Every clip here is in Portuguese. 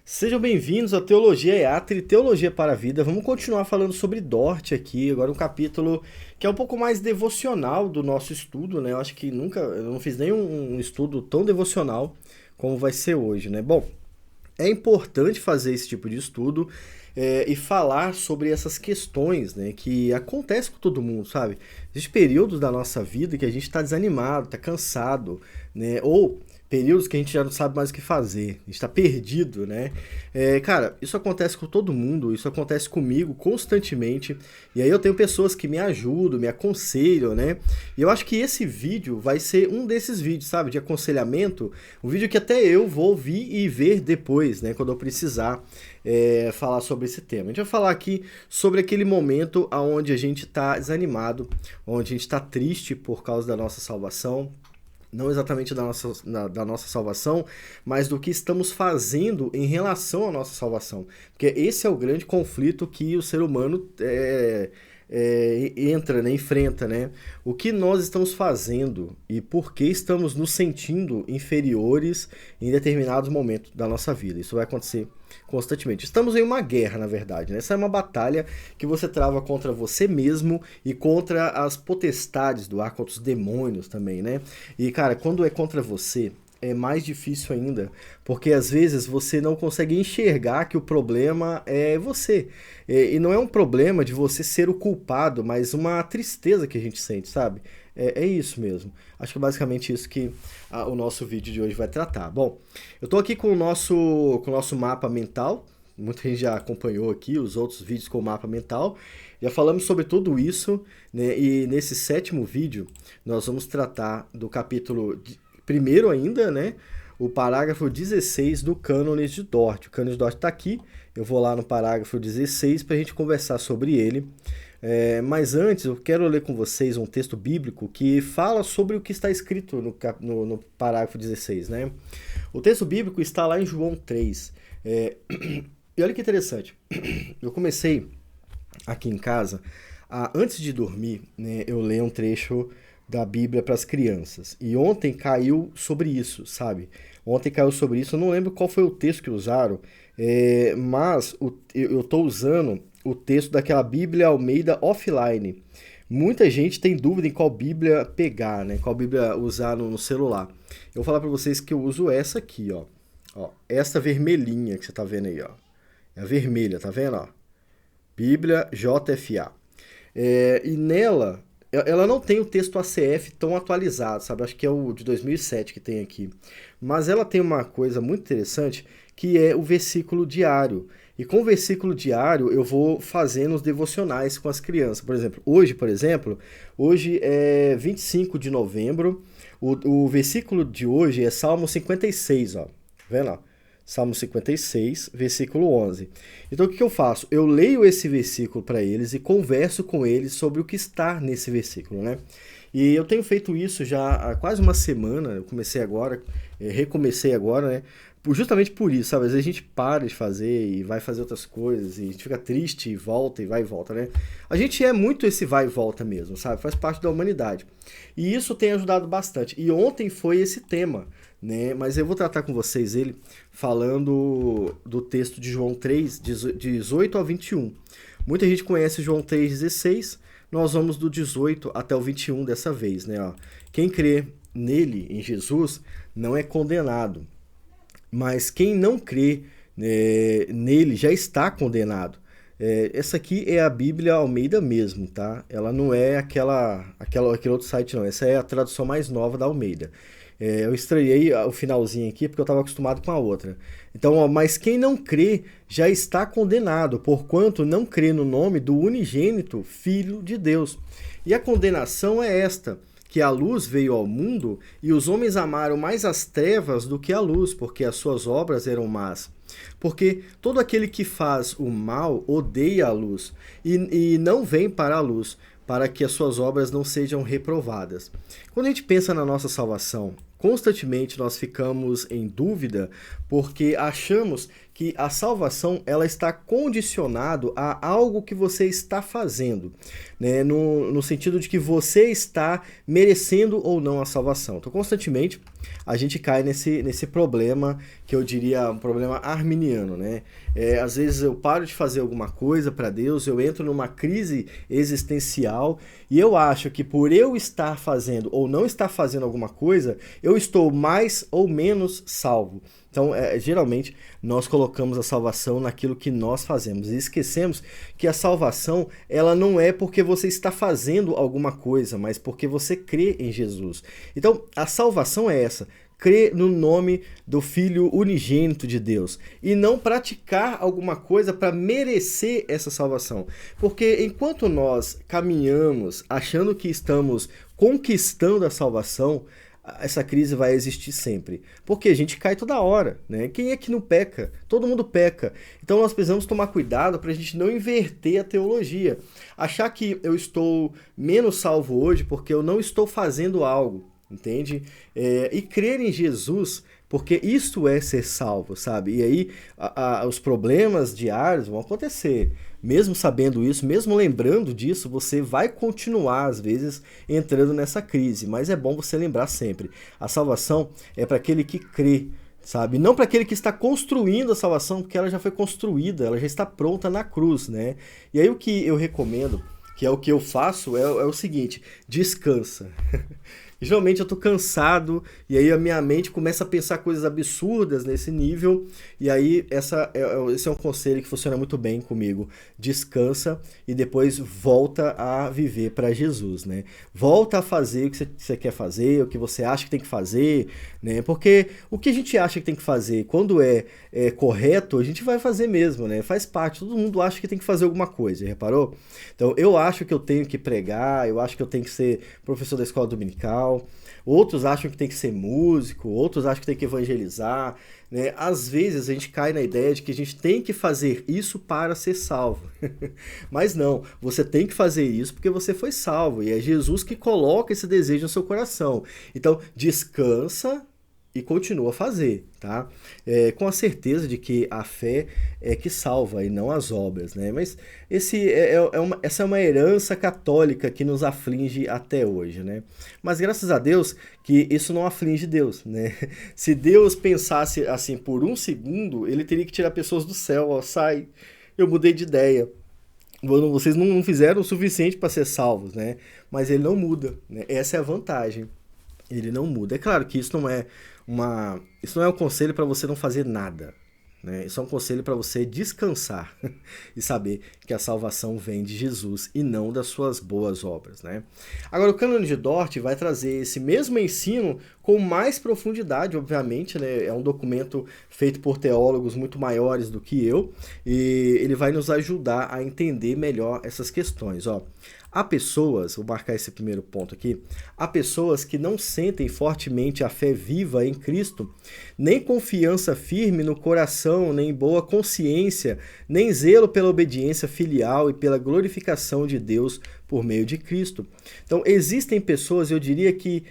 Sejam bem-vindos à Teologia EATRI, Teologia para a Vida. Vamos continuar falando sobre Dort aqui, agora um capítulo que é um pouco mais devocional do nosso estudo, né? Eu acho que eu não fiz nenhum estudo tão devocional como vai ser hoje, né? Bom, é importante fazer esse tipo de estudo e falar sobre essas questões, né, que acontecem com todo mundo, sabe? Existem períodos da nossa vida que a gente está desanimado, está cansado, né? Ou períodos que a gente já não sabe mais o que fazer, a gente está perdido, né? Cara, isso acontece com todo mundo, isso acontece comigo constantemente, e aí eu tenho pessoas que me ajudam, me aconselham, né? E eu acho que esse vídeo vai ser um desses vídeos, sabe, de aconselhamento, um vídeo que até eu vou ouvir e ver depois, né, quando eu precisar falar sobre esse tema. A gente vai falar aqui sobre aquele momento onde a gente está desanimado, onde a gente está triste por causa da nossa salvação, não exatamente da nossa salvação, mas do que estamos fazendo em relação à nossa salvação. Porque esse é o grande conflito que o ser humano entra, né, enfrenta, né? O que nós estamos fazendo e por que estamos nos sentindo inferiores em determinados momentos da nossa vida. Isso vai acontecer constantemente. Estamos em uma guerra, na verdade, né? Essa é uma batalha que você trava contra você mesmo e contra as potestades do ar, contra os demônios também, né? E, cara, quando é contra você, é mais difícil ainda, porque às vezes você não consegue enxergar que o problema é você. E não é um problema de você ser o culpado, mas uma tristeza que a gente sente, sabe? É isso mesmo. Acho que é basicamente isso que o nosso vídeo de hoje vai tratar. Bom, eu tô aqui com o nosso mapa mental. Muita gente já acompanhou aqui os outros vídeos com o mapa mental. Já falamos sobre tudo isso, né? E nesse sétimo vídeo nós vamos tratar do capítulo primeiro ainda, né? O parágrafo 16 do Cânones de Dort. O Cânones de Dort está aqui. Eu vou lá no parágrafo 16 para a gente conversar sobre ele. Mas antes, eu quero ler com vocês um texto bíblico que fala sobre o que está escrito no parágrafo 16, né? O texto bíblico está lá em João 3. E olha que interessante. Eu comecei aqui em casa, antes de dormir, né, eu leio um trecho da Bíblia para as crianças. E ontem caiu sobre isso, sabe? Ontem caiu sobre isso, eu não lembro qual foi o texto que usaram, mas eu estou usando o texto daquela Bíblia Almeida Offline. Muita gente tem dúvida em qual Bíblia pegar, né? Qual Bíblia usar no celular. Eu vou falar para vocês que eu uso essa aqui, ó. Essa vermelhinha que você tá vendo aí, ó. É a vermelha, tá vendo, ó? Bíblia JFA. E nela, ela não tem o texto ACF tão atualizado, sabe? Acho que é o de 2007 que tem aqui. Mas ela tem uma coisa muito interessante, que é o versículo diário. E com o versículo diário eu vou fazendo os devocionais com as crianças. Hoje é 25 de novembro. O versículo de hoje é Salmo 56, ó. Tá vendo, ó? Salmo 56, versículo 11. Então o que eu faço? Eu leio esse versículo para eles e converso com eles sobre o que está nesse versículo, né? E eu tenho feito isso já há quase uma semana, eu comecei agora, recomecei agora, né? Justamente por isso, sabe? Às vezes a gente para de fazer e vai fazer outras coisas e a gente fica triste e volta e vai e volta, né? A gente é muito esse vai e volta mesmo, sabe? Faz parte da humanidade. E isso tem ajudado bastante. E ontem foi esse tema, né? Mas eu vou tratar com vocês ele falando do texto de João 3, 18 ao 21. Muita gente conhece João 3,16, nós vamos do 18 até o 21 dessa vez, né? Ó, quem crê nele, em Jesus, não é condenado, mas quem não crê nele já está condenado. Essa aqui é a Bíblia Almeida mesmo, tá? Ela não é aquele outro site, não. Essa é a tradução mais nova da Almeida. Eu estranhei o finalzinho aqui porque eu estava acostumado com a outra. Então, ó, mas quem não crê já está condenado, porquanto não crê no nome do unigênito Filho de Deus. E a condenação é esta, que a luz veio ao mundo e os homens amaram mais as trevas do que a luz, porque as suas obras eram más. Porque todo aquele que faz o mal odeia a luz e não vem para a luz, para que as suas obras não sejam reprovadas. Quando a gente pensa na nossa salvação, constantemente nós ficamos em dúvida porque achamos que a salvação ela está condicionado a algo que você está fazendo, né? No sentido de que você está merecendo ou não a salvação. Então, constantemente a gente cai nesse problema que eu diria um problema arminiano, né? Às vezes eu paro de fazer alguma coisa para Deus, eu entro numa crise existencial e eu acho que por eu estar fazendo ou não estar fazendo alguma coisa, eu estou mais ou menos salvo. Então, geralmente, nós colocamos a salvação naquilo que nós fazemos e esquecemos que a salvação, ela não é porque você está fazendo alguma coisa, mas porque você crê em Jesus. Então, a salvação é essa, crer no nome do Filho unigênito de Deus e não praticar alguma coisa para merecer essa salvação. Porque enquanto nós caminhamos achando que estamos conquistando a salvação, essa crise vai existir sempre. Porque a gente cai toda hora, né? Quem é que não peca? Todo mundo peca. Então nós precisamos tomar cuidado para a gente não inverter a teologia. Achar que eu estou menos salvo hoje porque eu não estou fazendo algo, entende? E crer em Jesus, porque isto é ser salvo, sabe? E aí os problemas diários vão acontecer. Mesmo sabendo isso, mesmo lembrando disso, você vai continuar, às vezes, entrando nessa crise. Mas é bom você lembrar sempre. A salvação é para aquele que crê, sabe? Não para aquele que está construindo a salvação, porque ela já foi construída, ela já está pronta na cruz, né? E aí o que eu recomendo, que é o que eu faço, é o seguinte: descansa. Geralmente eu tô cansado e aí a minha mente começa a pensar coisas absurdas nesse nível e aí esse é um conselho que funciona muito bem comigo. Descansa e depois volta a viver para Jesus, né? Volta a fazer o que você quer fazer, o que você acha que tem que fazer, né? Porque o que a gente acha que tem que fazer, quando é correto, a gente vai fazer mesmo, né? Faz parte, todo mundo acha que tem que fazer alguma coisa, reparou? Então eu acho que eu tenho que pregar, eu acho que eu tenho que ser professor da escola dominical, outros acham que tem que ser músico, outros acham que tem que evangelizar, né? Às vezes a gente cai na ideia de que a gente tem que fazer isso para ser salvo. Mas não, você tem que fazer isso porque você foi salvo e é Jesus que coloca esse desejo no seu coração. Então descansa e continua a fazer, tá? Com a certeza de que a fé é que salva e não as obras, né? Mas essa é uma herança católica que nos aflige até hoje, né? Mas graças a Deus que isso não aflige Deus, né? Se Deus pensasse assim por um segundo, ele teria que tirar pessoas do céu, ó, sai, eu mudei de ideia. Vocês não fizeram o suficiente para ser salvos, né? Mas ele não muda, né? Essa é a vantagem. Ele não muda. É claro que isso não é um conselho para você não fazer nada, né? Isso é um conselho para você descansar e saber que a salvação vem de Jesus e não das suas boas obras, né? Agora, o Cânone de Dort vai trazer esse mesmo ensino com mais profundidade, obviamente, né? É um documento feito por teólogos muito maiores do que eu e ele vai nos ajudar a entender melhor essas questões, ó. Há pessoas, vou marcar esse primeiro ponto aqui, há pessoas que não sentem fortemente a fé viva em Cristo, nem confiança firme no coração, nem boa consciência, nem zelo pela obediência filial e pela glorificação de Deus por meio de Cristo. Então, existem pessoas, eu diria que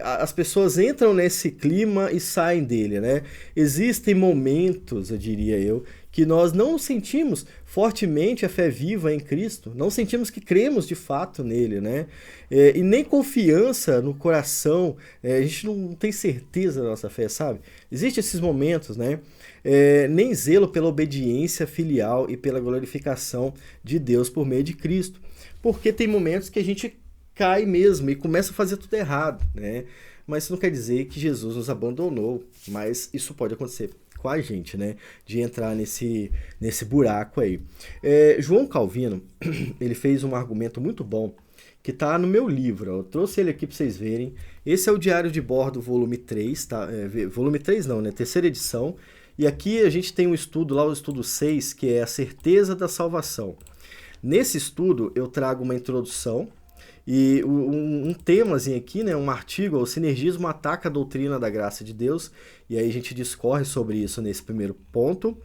as pessoas entram nesse clima e saem dele, né? Existem momentos, eu diria eu, que nós não sentimos fortemente a fé viva em Cristo, não sentimos que cremos de fato nele, né? E nem confiança no coração, a gente não tem certeza da nossa fé, sabe? Existem esses momentos, né? Nem zelo pela obediência filial e pela glorificação de Deus por meio de Cristo, porque tem momentos que a gente cai mesmo e começa a fazer tudo errado, né? Mas isso não quer dizer que Jesus nos abandonou, mas isso pode acontecer com a gente, né? De entrar nesse buraco aí. João Calvino, ele fez um argumento muito bom que está no meu livro, ó. Eu trouxe ele aqui para vocês verem. Esse é o Diário de Bordo, volume 3, tá? Volume 3 não, né? Terceira edição. E aqui a gente tem um estudo, lá o estudo 6, que é a certeza da salvação. Nesse estudo eu trago uma introdução e um temazinho aqui, né, um artigo, o sinergismo ataca a doutrina da graça de Deus, e aí a gente discorre sobre isso nesse primeiro ponto.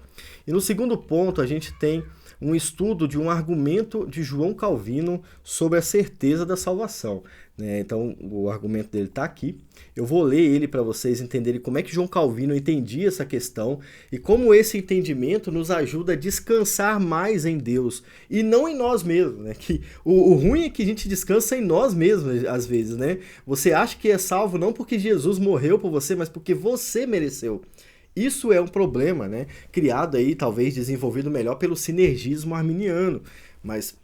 E no segundo ponto a gente tem um estudo de um argumento de João Calvino sobre a certeza da salvação, né? Então, o argumento dele está aqui. Eu vou ler ele para vocês entenderem como é que João Calvino entendia essa questão e como esse entendimento nos ajuda a descansar mais em Deus e não em nós mesmos, né? Que o ruim é que a gente descansa em nós mesmos às vezes, né? Você acha que é salvo não porque Jesus morreu por você, mas porque você mereceu. Isso é um problema, né? Criado aí, talvez desenvolvido melhor pelo sinergismo arminiano, mas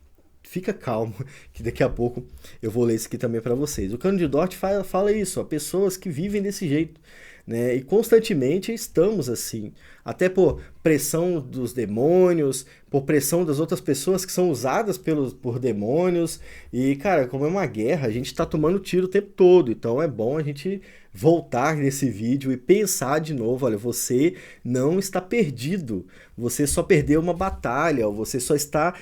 fica calmo, que daqui a pouco eu vou ler isso aqui também para vocês. O Cano de Dort fala isso, ó, pessoas que vivem desse jeito, né? E constantemente estamos assim, até por pressão dos demônios, por pressão das outras pessoas que são usadas por demônios. E, cara, como é uma guerra, a gente tá tomando tiro o tempo todo, então é bom a gente voltar nesse vídeo e pensar de novo, olha, você não está perdido, você só perdeu uma batalha, ou você só está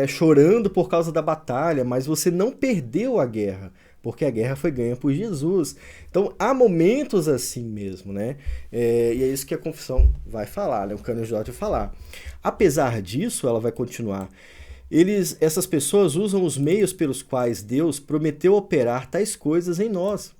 chorando por causa da batalha, mas você não perdeu a guerra, porque a guerra foi ganha por Jesus. Então há momentos assim mesmo, né? E é isso que a confissão vai falar, né? O Cano de Dort vai falar. Apesar disso, ela vai continuar, essas pessoas usam os meios pelos quais Deus prometeu operar tais coisas em nós.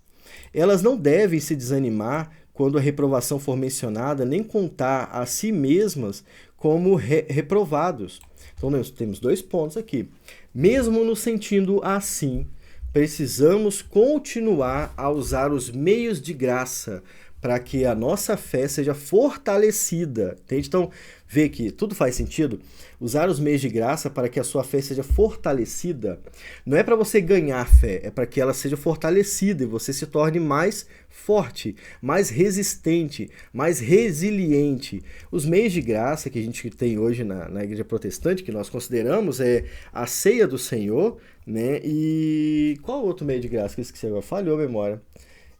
Elas não devem se desanimar quando a reprovação for mencionada, nem contar a si mesmas como reprovados. Então nós temos 2 pontos aqui. Mesmo nos sentindo assim, precisamos continuar a usar os meios de graça para que a nossa fé seja fortalecida. Entende? Então, vê que tudo faz sentido. Usar os meios de graça para que a sua fé seja fortalecida. Não é para você ganhar fé, é para que ela seja fortalecida e você se torne mais forte, mais resistente, mais resiliente. Os meios de graça que a gente tem hoje na igreja protestante, que nós consideramos, é a ceia do Senhor, né? E qual outro meio de graça que eu esqueci agora? Falhou a memória.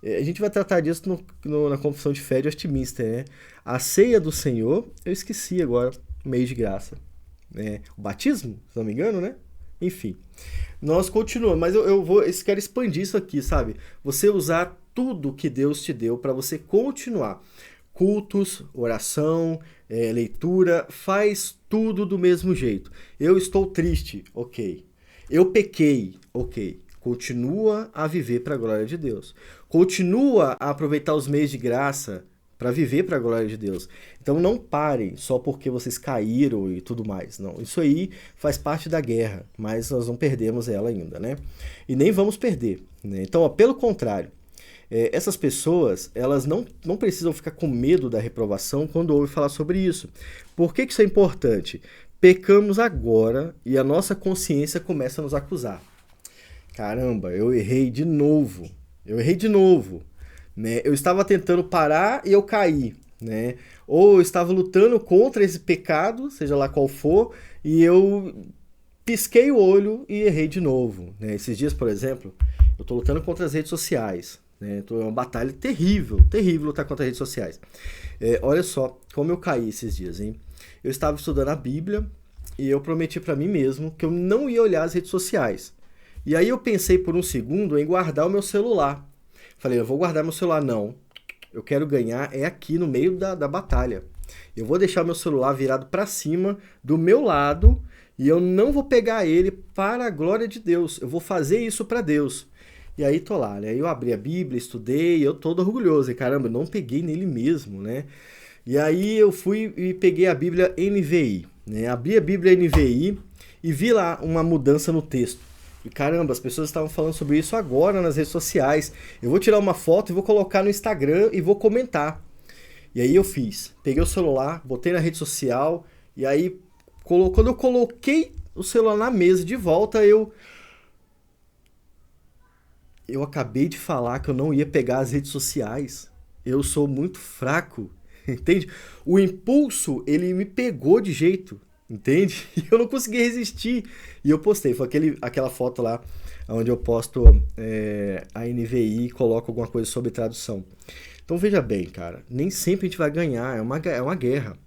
A gente vai tratar disso na confissão de fé de Westminster, né? A ceia do Senhor, eu esqueci agora, meio de graça. O batismo, se não me engano, né? Enfim, nós continuamos, mas eu quero expandir isso aqui, sabe? Você usar tudo que Deus te deu para você continuar. Cultos, oração, leitura, faz tudo do mesmo jeito. Eu estou triste, ok. Eu pequei, ok. Continua a viver para a glória de Deus. Continua a aproveitar os meios de graça para viver para a glória de Deus. Então não parem só porque vocês caíram e tudo mais. Não, isso aí faz parte da guerra, mas nós não perdemos ela ainda, né? E nem vamos perder, né? Então, ó, pelo contrário, essas pessoas, elas não precisam ficar com medo da reprovação quando ouvem falar sobre isso. Por que isso é importante? Pecamos agora e a nossa consciência começa a nos acusar. Caramba, eu errei de novo. Né? Eu estava tentando parar e eu caí, né? Ou eu estava lutando contra esse pecado, seja lá qual for, e eu pisquei o olho e errei de novo, né? Esses dias, por exemplo, eu estou lutando contra as redes sociais, né? É uma batalha terrível lutar contra as redes sociais. Olha só como eu caí esses dias, hein? Eu estava estudando a Bíblia e eu prometi para mim mesmo que eu não ia olhar as redes sociais. E aí eu pensei por um segundo em guardar o meu celular. Falei, eu vou guardar meu celular. Não, eu quero ganhar aqui no meio da batalha. Eu vou deixar meu celular virado para cima, do meu lado, e eu não vou pegar ele para a glória de Deus. Eu vou fazer isso para Deus. E aí tô lá, né? Eu abri a Bíblia, estudei, eu todo orgulhoso. E caramba, eu não peguei nele mesmo, né? E aí eu fui e peguei a Bíblia NVI, né? Abri a Bíblia NVI e vi lá uma mudança no texto. E caramba, as pessoas estavam falando sobre isso agora nas redes sociais. Eu vou tirar uma foto e vou colocar no Instagram e vou comentar. E aí eu fiz. Peguei o celular, botei na rede social e aí quando eu coloquei o celular na mesa de volta, eu acabei de falar que eu não ia pegar as redes sociais. Eu sou muito fraco, entende? O impulso, ele me pegou de jeito. Entende? E eu não consegui resistir. E eu postei, foi aquela foto lá onde eu posto a NVI e coloco alguma coisa sobre tradução. Então veja bem, cara, nem sempre a gente vai ganhar, é uma guerra.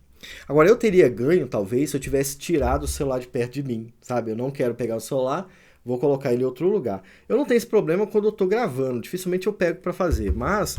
Agora eu teria ganho, talvez, se eu tivesse tirado o celular de perto de mim, sabe? Eu não quero pegar o celular, vou colocar ele em outro lugar. Eu não tenho esse problema quando eu tô gravando, dificilmente eu pego para fazer, mas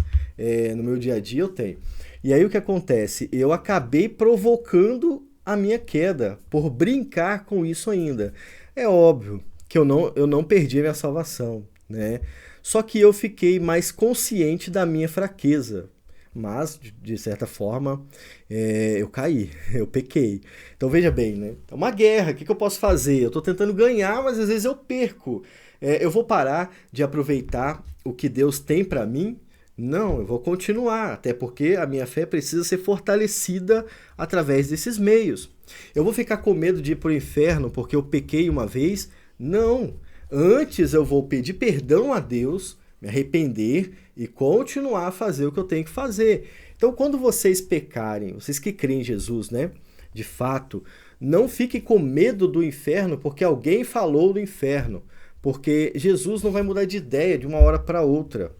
no meu dia a dia eu tenho. E aí o que acontece? Eu acabei provocando a minha queda, por brincar com isso ainda. É óbvio que eu não perdi a minha salvação, né? Só que eu fiquei mais consciente da minha fraqueza. Mas, de certa forma, eu caí, eu pequei. Então veja bem, né? É uma guerra, o que eu posso fazer? Eu estou tentando ganhar, mas às vezes eu perco. Eu vou parar de aproveitar o que Deus tem para mim? Não, eu vou continuar, até porque a minha fé precisa ser fortalecida através desses meios. Eu vou ficar com medo de ir para o inferno porque eu pequei uma vez? Não. Antes eu vou pedir perdão a Deus, me arrepender e continuar a fazer o que eu tenho que fazer. Então, quando vocês pecarem, vocês que creem em Jesus, né? De fato, não fiquem com medo do inferno porque alguém falou do inferno. Porque Jesus não vai mudar de ideia de uma hora para outra.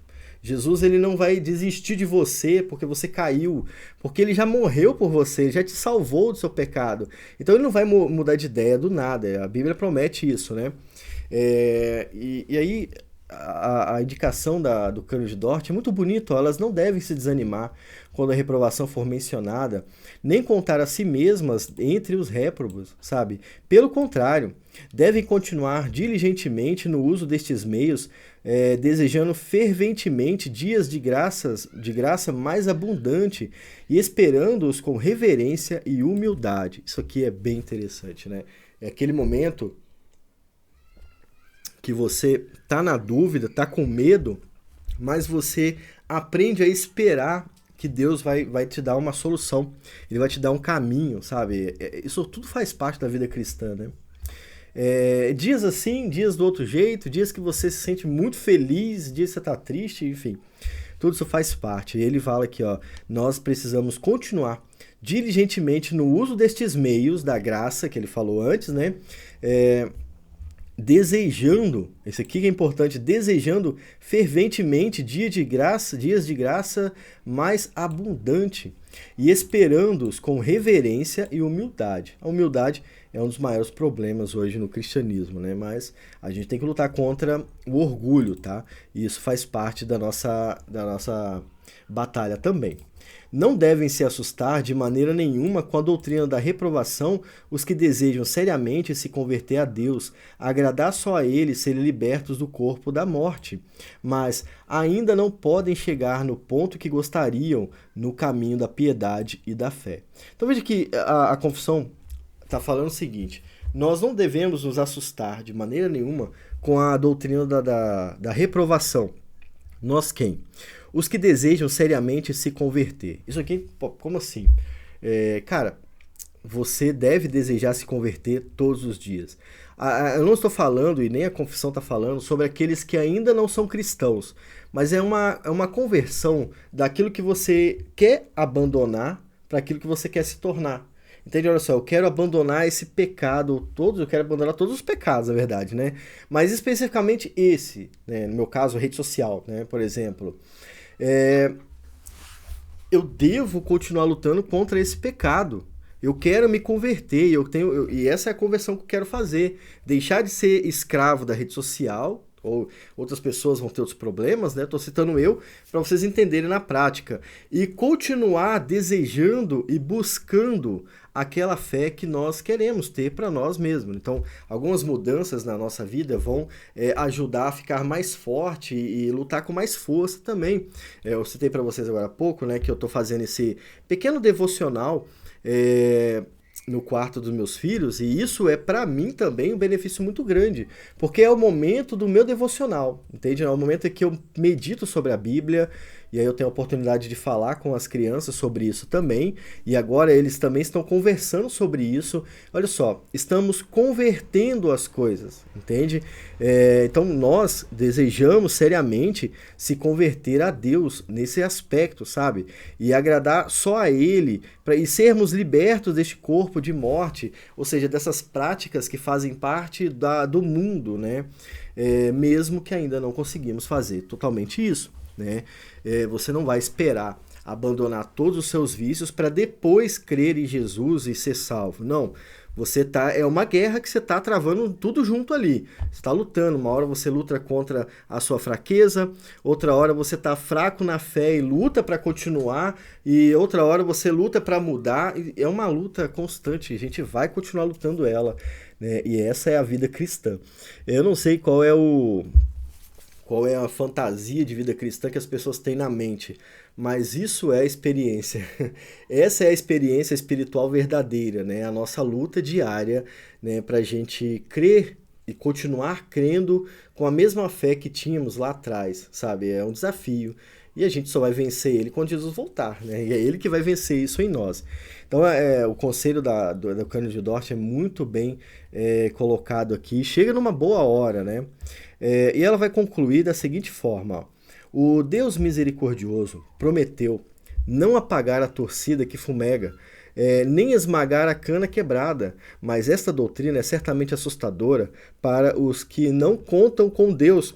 Jesus ele não vai desistir de você porque você caiu, porque ele já morreu por você, ele já te salvou do seu pecado. Então ele não vai mudar de ideia do nada. A Bíblia promete isso, né? E aí a indicação do Cano de Dort é muito bonito, ó, elas não devem se desanimar quando a reprovação for mencionada, nem contar a si mesmas entre os réprobos, sabe? Pelo contrário, devem continuar diligentemente no uso destes meios, desejando ferventemente dias de graça mais abundante e esperando-os com reverência e humildade. Isso aqui é bem interessante, né? É aquele momento que você tá na dúvida, tá com medo, mas você aprende a esperar que Deus vai te dar uma solução. Ele vai te dar um caminho, sabe? Isso tudo faz parte da vida cristã, né? Dias assim, dias do outro jeito, dias que você se sente muito feliz, dias que você tá triste, enfim. Tudo isso faz parte. E ele fala aqui, ó, nós precisamos continuar diligentemente no uso destes meios da graça, que ele falou antes, né? Desejando, esse aqui que é importante, desejando ferventemente dias de graça mais abundante e esperando-os com reverência e humildade. A humildade é um dos maiores problemas hoje no cristianismo, né? Mas a gente tem que lutar contra o orgulho, tá? E isso faz parte da nossa batalha também. Não devem se assustar de maneira nenhuma com a doutrina da reprovação os que desejam seriamente se converter a Deus, agradar só a Ele e serem libertos do corpo da morte, mas ainda não podem chegar no ponto que gostariam no caminho da piedade e da fé. Então veja que a confissão está falando o seguinte: nós não devemos nos assustar de maneira nenhuma com a doutrina da reprovação. Nós quem? Os que desejam seriamente se converter. Isso aqui, como assim? Cara, você deve desejar se converter todos os dias. Eu não estou falando, e nem a confissão está falando, sobre aqueles que ainda não são cristãos, mas é uma conversão daquilo que você quer abandonar para aquilo que você quer se tornar. Entende? Olha só, eu quero abandonar esse pecado, eu quero abandonar todos os pecados, na verdade, né? Mas especificamente esse, né? No meu caso, rede social, né? Por exemplo. Eu devo continuar lutando contra esse pecado. Eu quero me converter, e essa é a conversão que eu quero fazer. Deixar de ser escravo da rede social, ou outras pessoas vão ter outros problemas, né? Estou citando eu, para vocês entenderem na prática. E continuar desejando e buscando aquela fé que nós queremos ter para nós mesmos. Então, algumas mudanças na nossa vida vão ajudar a ficar mais forte e lutar com mais força também. Eu citei para vocês agora há pouco, né, que eu estou fazendo esse pequeno devocional no quarto dos meus filhos, e isso é para mim também um benefício muito grande, porque é o momento do meu devocional, entende? É o momento em que eu medito sobre a Bíblia, e aí eu tenho a oportunidade de falar com as crianças sobre isso também, e agora eles também estão conversando sobre isso. Olha só, estamos convertendo as coisas, entende? Então nós desejamos seriamente se converter a Deus nesse aspecto, sabe? E agradar só a Ele, e sermos libertos deste corpo de morte, ou seja, dessas práticas que fazem parte do mundo, né? Mesmo que ainda não conseguimos fazer totalmente isso, né? Você não vai esperar abandonar todos os seus vícios para depois crer em Jesus e ser salvo. Não. É uma guerra que você está travando tudo junto ali. Você está lutando. Uma hora você luta contra a sua fraqueza, outra hora você está fraco na fé e luta para continuar, e outra hora você luta para mudar. É uma luta constante. A gente vai continuar lutando ela, né? E essa é a vida cristã. Eu não sei qual é a fantasia de vida cristã que as pessoas têm na mente, mas isso é a experiência. Essa é a experiência espiritual verdadeira, né? A nossa luta diária, né? Para a gente crer e continuar crendo com a mesma fé que tínhamos lá atrás, sabe? É um desafio. E a gente só vai vencer ele quando Jesus voltar, né? E é ele que vai vencer isso em nós. Então, o conselho do Cândido de Dort é muito bem colocado aqui. Chega numa boa hora, né? E ela vai concluir da seguinte forma, ó. O Deus misericordioso prometeu não apagar a torcida que fumega, nem esmagar a cana quebrada, mas esta doutrina é certamente assustadora para os que não contam com Deus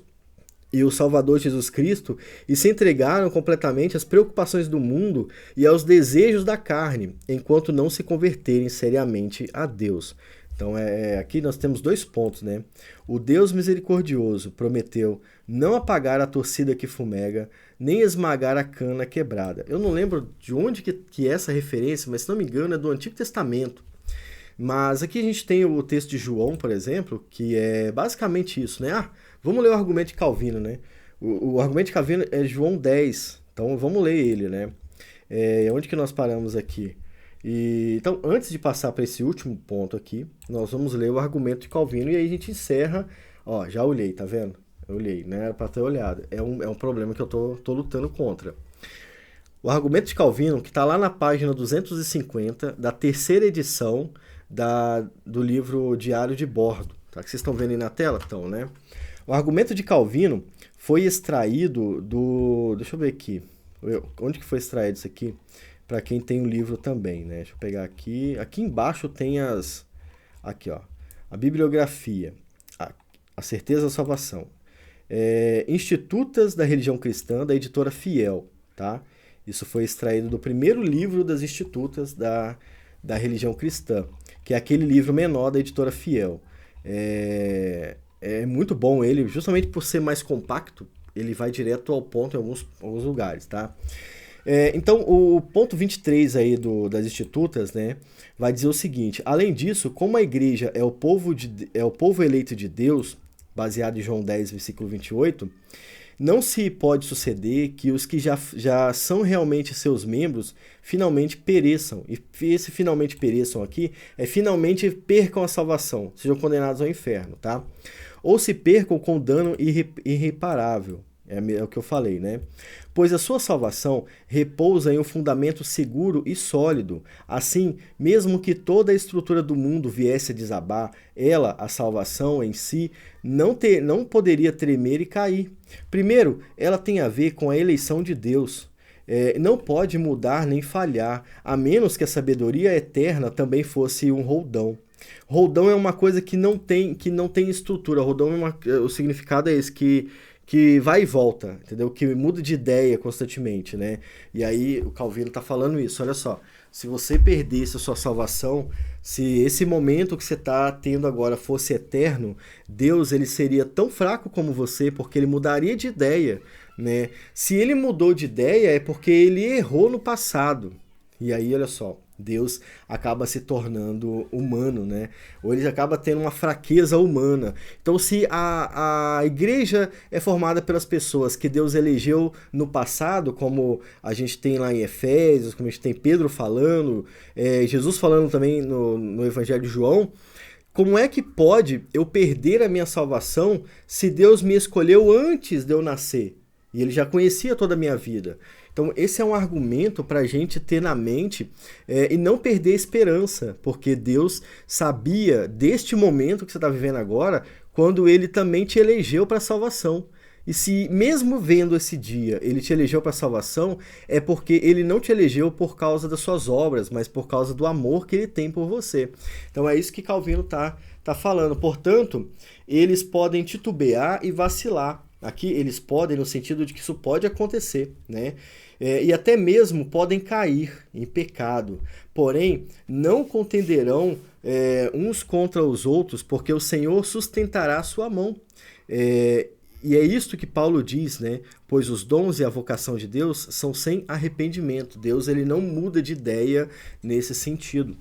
e o Salvador Jesus Cristo e se entregaram completamente às preocupações do mundo e aos desejos da carne, enquanto não se converterem seriamente a Deus. Então, aqui nós temos 2 pontos, né? O Deus misericordioso prometeu não apagar a torcida que fumega, nem esmagar a cana quebrada. Eu não lembro de onde que é essa referência, mas se não me engano é do Antigo Testamento. Mas aqui a gente tem o texto de João, por exemplo, que é basicamente isso, né? Vamos ler o argumento de Calvino, né? O argumento de Calvino é João 10, então vamos ler ele, né? Onde que nós paramos aqui? Então, antes de passar para esse último ponto aqui, nós vamos ler o argumento de Calvino e aí a gente encerra. Ó, já olhei, tá vendo? Eu olhei, não era para ter olhado. É um problema que eu tô lutando contra. O argumento de Calvino, que está lá na página 250 da 3ª edição do livro Diário de Bordo, tá? Que vocês estão vendo aí na tela? Então, né? O argumento de Calvino foi extraído do... Deixa eu ver aqui. Onde que foi extraído isso aqui? Para quem tem o livro também, né? Deixa eu pegar aqui. Aqui embaixo tem aqui, ó. A bibliografia. A certeza da salvação. Institutas da Religião Cristã, da editora Fiel, tá? Isso foi extraído do primeiro livro das Institutas da Religião Cristã, que é aquele livro menor da editora Fiel. É muito bom ele, justamente por ser mais compacto, ele vai direto ao ponto em alguns lugares, tá? Então, o ponto 23 aí das Institutas, né, vai dizer o seguinte: além disso, como a igreja é o povo eleito de Deus, baseado em João 10, versículo 28, não se pode suceder que os que já são realmente seus membros finalmente pereçam. E esse finalmente pereçam aqui finalmente percam a salvação, sejam condenados ao inferno, tá? Ou se percam com dano irreparável. É o que eu falei, né? Pois a sua salvação repousa em um fundamento seguro e sólido. Assim, mesmo que toda a estrutura do mundo viesse a desabar, a salvação em si, não poderia tremer e cair. Primeiro, ela tem a ver com a eleição de Deus. Não pode mudar nem falhar, a menos que a sabedoria eterna também fosse um roldão. Roldão é uma coisa que não tem estrutura. Roldão o significado é esse, que vai e volta, entendeu? Que muda de ideia constantemente, né? E aí o Calvino tá falando isso, olha só, se você perdesse a sua salvação, se esse momento que você tá tendo agora fosse eterno, Deus ele seria tão fraco como você, porque ele mudaria de ideia, né? Se ele mudou de ideia é porque ele errou no passado. E aí, olha só, Deus acaba se tornando humano, né? Ou ele acaba tendo uma fraqueza humana. Então, se a igreja é formada pelas pessoas que Deus elegeu no passado, como a gente tem lá em Efésios, como a gente tem Pedro falando, Jesus falando também no Evangelho de João, como é que pode eu perder a minha salvação se Deus me escolheu antes de eu nascer? E ele já conhecia toda a minha vida. Então, esse é um argumento para a gente ter na mente e não perder a esperança, porque Deus sabia deste momento que você está vivendo agora, quando ele também te elegeu para a salvação. E se mesmo vendo esse dia ele te elegeu para a salvação, é porque ele não te elegeu por causa das suas obras, mas por causa do amor que ele tem por você. Então é isso que Calvino tá falando. Portanto, eles podem titubear e vacilar. Aqui eles podem no sentido de que isso pode acontecer, né? e até mesmo podem cair em pecado. Porém, não contenderão uns contra os outros, porque o Senhor sustentará a sua mão. E é isto que Paulo diz, né? Pois os dons e a vocação de Deus são sem arrependimento. Deus ele não muda de ideia nesse sentido.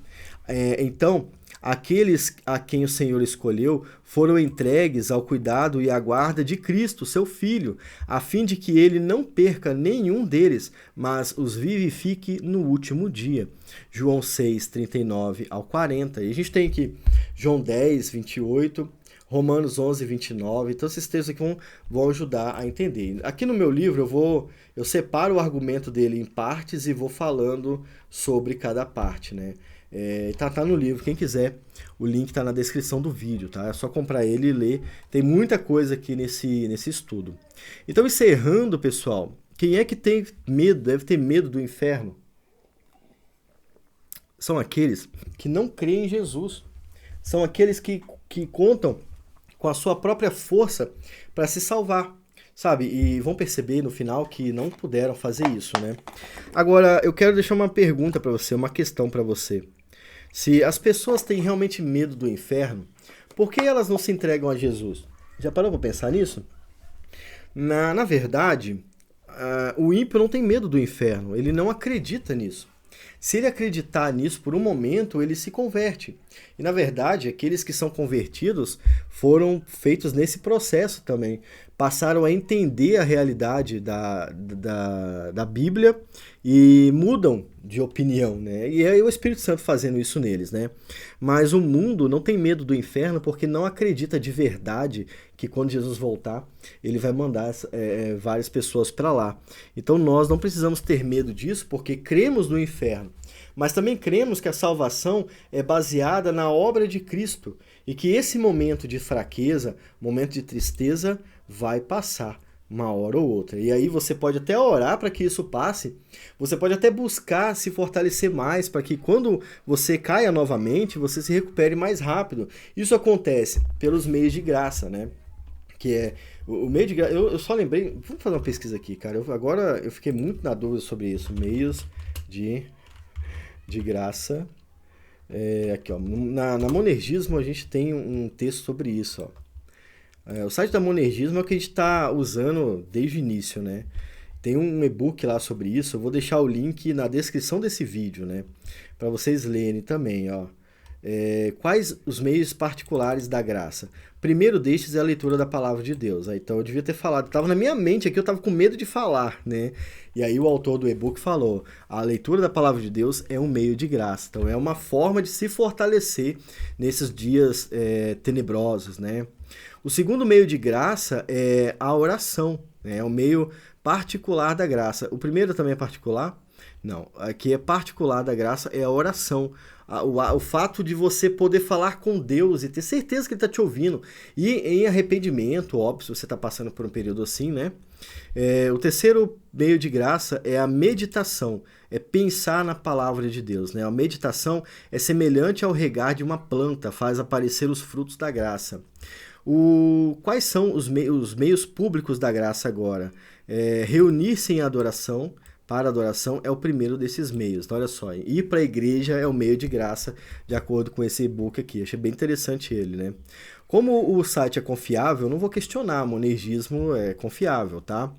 Então, aqueles a quem o Senhor escolheu foram entregues ao cuidado e à guarda de Cristo, seu Filho, a fim de que ele não perca nenhum deles, mas os vivifique no último dia. João 6, 39 ao 40. E a gente tem aqui João 10, 28... Romanos 11, 29. Então esses textos aqui vão ajudar a entender. Aqui no meu livro eu separo o argumento dele em partes e vou falando sobre cada parte, né? Tá no livro, quem quiser, o link tá na descrição do vídeo, tá? É só comprar ele e ler. Tem muita coisa aqui nesse estudo. Então, encerrando, pessoal, quem é que tem medo, deve ter medo do inferno? São aqueles que não creem em Jesus. São aqueles que contam com a sua própria força para se salvar, sabe? E vão perceber no final que não puderam fazer isso, né? Agora, eu quero deixar uma pergunta para você, uma questão para você. Se as pessoas têm realmente medo do inferno, por que elas não se entregam a Jesus? Já parou para pensar nisso? Na verdade, o ímpio não tem medo do inferno, ele não acredita nisso. Se ele acreditar nisso por um momento, ele se converte. E, na verdade, aqueles que são convertidos foram feitos nesse processo também. Passaram a entender a realidade da Bíblia e mudam de opinião, né? E é o Espírito Santo fazendo isso neles, né? Mas o mundo não tem medo do inferno porque não acredita de verdade que quando Jesus voltar, ele vai mandar várias pessoas para lá. Então nós não precisamos ter medo disso porque cremos no inferno. Mas também cremos que a salvação é baseada na obra de Cristo e que esse momento de fraqueza, momento de tristeza, vai passar uma hora ou outra. E aí você pode até orar para que isso passe, você pode até buscar se fortalecer mais para que quando você caia novamente, você se recupere mais rápido. Isso acontece pelos meios de graça, né? Que é o meio de graça. Eu só lembrei, vamos fazer uma pesquisa aqui, cara. Agora eu fiquei muito na dúvida sobre isso. Meios de graça. Aqui, ó. Na Monergismo a gente tem um texto sobre isso, ó. O site da Monergismo é o que a gente está usando desde o início, né? Tem um e-book lá sobre isso, eu vou deixar o link na descrição desse vídeo, né? Para vocês lerem também, ó. Quais os meios particulares da graça? Primeiro destes é a leitura da palavra de Deus. Então eu devia ter falado, estava na minha mente aqui, eu estava com medo de falar, né? E aí o autor do e-book falou, a leitura da palavra de Deus é um meio de graça. Então é uma forma de se fortalecer nesses dias tenebrosos, né? O segundo meio de graça é a oração, né? É o meio particular da graça. O primeiro também é particular? Não, aqui é particular da graça, é a oração. O fato de você poder falar com Deus e ter certeza que Ele está te ouvindo. E em arrependimento, óbvio, se você está passando por um período assim, né? O terceiro meio de graça é a meditação, é pensar na palavra de Deus, né? A meditação é semelhante ao regar de uma planta, faz aparecer os frutos da graça. Quais são os meios públicos da graça agora? Reunir-se em adoração, para adoração é o primeiro desses meios. Então, olha só, ir para a igreja é o meio de graça, de acordo com esse e-book aqui. Achei bem interessante ele, né? Como o site é confiável, eu não vou questionar, Monergismo é confiável, tá?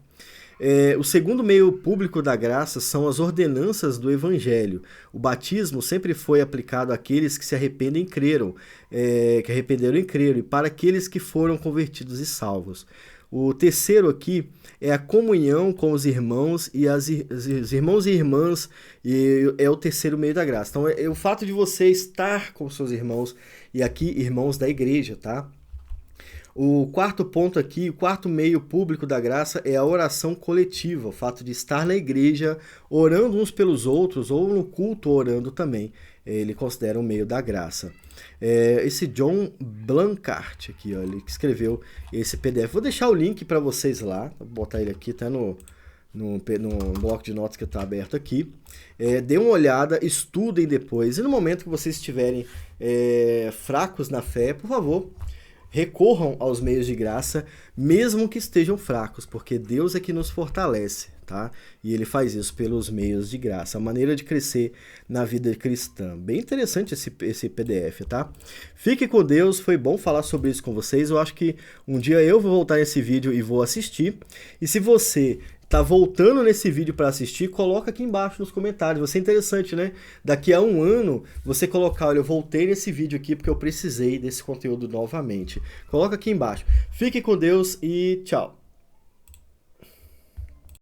O segundo meio público da graça são as ordenanças do Evangelho. O batismo sempre foi aplicado àqueles que se arrependem e creram, que arrependeram e creram, e para aqueles que foram convertidos e salvos. O terceiro aqui é a comunhão com os irmãos e os irmãos e irmãs, e é o terceiro meio da graça. Então, é o fato de você estar com seus irmãos, e aqui irmãos da igreja, tá? O quarto ponto aqui, o quarto meio público da graça é a oração coletiva, o fato de estar na igreja orando uns pelos outros ou no culto orando também. Ele considera um meio da graça. Esse John Blanchard aqui, ó, ele que escreveu esse PDF. Vou deixar o link para vocês lá, vou botar ele aqui, tá no bloco de notas que está aberto aqui. Dê uma olhada, estudem depois. E no momento que vocês estiverem fracos na fé, por favor, recorram aos meios de graça, mesmo que estejam fracos, porque Deus é que nos fortalece, tá? E ele faz isso pelos meios de graça, a maneira de crescer na vida cristã. Bem interessante esse PDF, tá? Fique com Deus, foi bom falar sobre isso com vocês. Eu acho que um dia eu vou voltar nesse vídeo e vou assistir. E se você tá voltando nesse vídeo para assistir, coloca aqui embaixo nos comentários. Vai ser interessante, né? Daqui a um ano, você colocar, olha, eu voltei nesse vídeo aqui porque eu precisei desse conteúdo novamente. Coloca aqui embaixo. Fique com Deus e tchau!